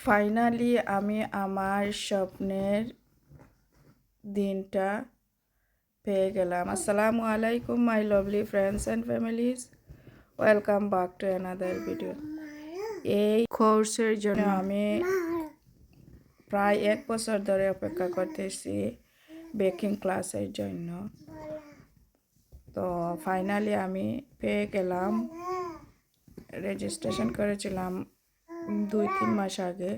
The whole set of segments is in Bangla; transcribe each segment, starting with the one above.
ফাইনালি আমি আমার স্বপ্নের দিনটা পেয়ে গেলাম। আসসালামু আলাইকুম my lovely friends and families, welcome back to another video. এই কোর্সের জন্য আমি প্রায় 1 বছর ধরে অপেক্ষা করতেছি বেকিং ক্লাসের জন্য। তো ফাইনালি আমি পেয়ে গেলাম। রেজিস্ট্রেশন করেছিলাম 2-3 মাস আগে।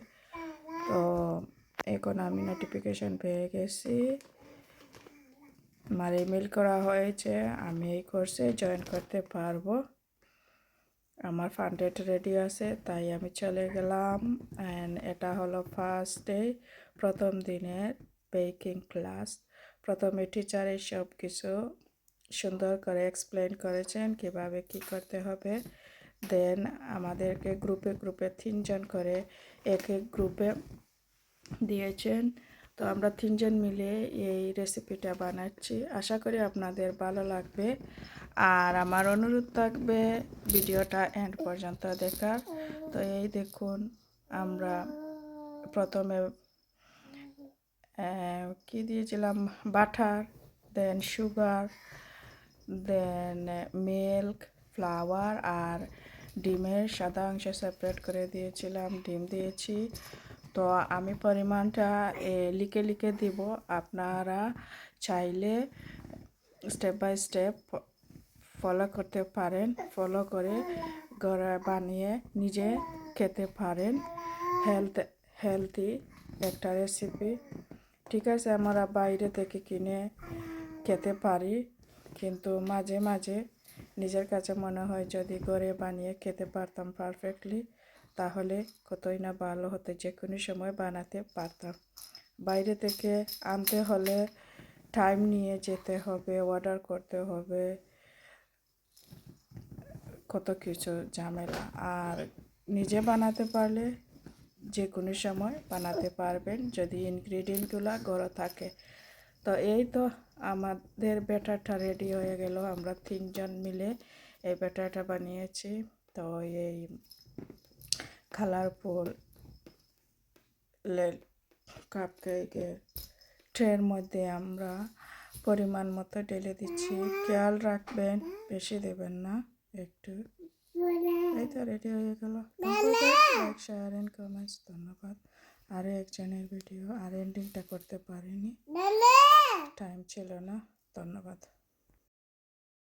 তো এখন আমি নোটিফিকেশন পেয়ে গেছি, আমার ইমেল করা হয়েছে, আমি এই কোর্সে জয়েন করতে পারবো। আমার ফান্ডেড রেডি আছে, তাই আমি চলে গেলাম। অ্যান্ড এটা হলো ফার্স্ট ডে, প্রথম দিনের বেকিং ক্লাস। প্রথমে টিচারে সব কিছু সুন্দর করে এক্সপ্লেন করেছেন কিভাবে কি করতে হবে। দেন আমাদেরকে গ্রুপে 3জন করে এক গ্রুপে দিয়েছেন। তো আমরা 3জন মিলে এই রেসিপিটা বানাচ্ছি। আশা করি আপনাদের ভালো লাগবে, আর আমার অনুরোধ থাকবে ভিডিওটা এন্ড পর্যন্ত দেখার। তো এই দেখুন, আমরা প্রথমে কি দিয়েছিলাম, বাটার, দেন সুগার, দেন মিল্ক, ফ্লাওয়ার আর ডিমের সাদা অংশ সেপারেট করে দিয়েছিলাম। ডিম দিয়েছি। তো আমি পরিমাণটা লিখে লিখে দিব, আপনারা চাইলে স্টেপ বাই স্টেপ ফলো করতে পারেন। ফলো করে ঘরে বানিয়ে নিজে খেতে পারেন। হেলদি একটা রেসিপি। ঠিক আছে, আমরা বাইরে থেকে কিনে খেতে পারি, কিন্তু মাঝে মাঝে নিজের কাছে মনে হয় যদি ঘরে বানিয়ে খেতে পারতাম পারফেক্টলি, তাহলে কতই না ভালো হতো, যে কোনো সময় বানাতে পারতাম। বাইরে থেকে আনতে হলে টাইম নিয়ে যেতে হবে, অর্ডার করতে হবে, কত কিছু ঝামেলা। আর নিজে বানাতে পারলে যে কোনো সময় বানাতে পারবেন, যদি ইনগ্রিডিয়েন্টগুলো ঘরে থাকে। তো এই তো আমাদের ব্যাটারটা রেডি হয়ে গেল। আমরা 3জন মিলে এই ব্যাটারটা বানিয়েছি। তো এই কালারফুল কাপকেকের ট্রের মধ্যে আমরা পরিমাণ মতো ঢেলে দিচ্ছি। খেয়াল রাখবেন, বেশি দেবেন না, একটু। এই তো রেডি হয়ে গেল। Like, share and comments. ধন্যবাদ। আরও একজনের ভিডিও আর এন্ডিংটা করতে পারিনি, টাইম ছিল না। ধন্যবাদ।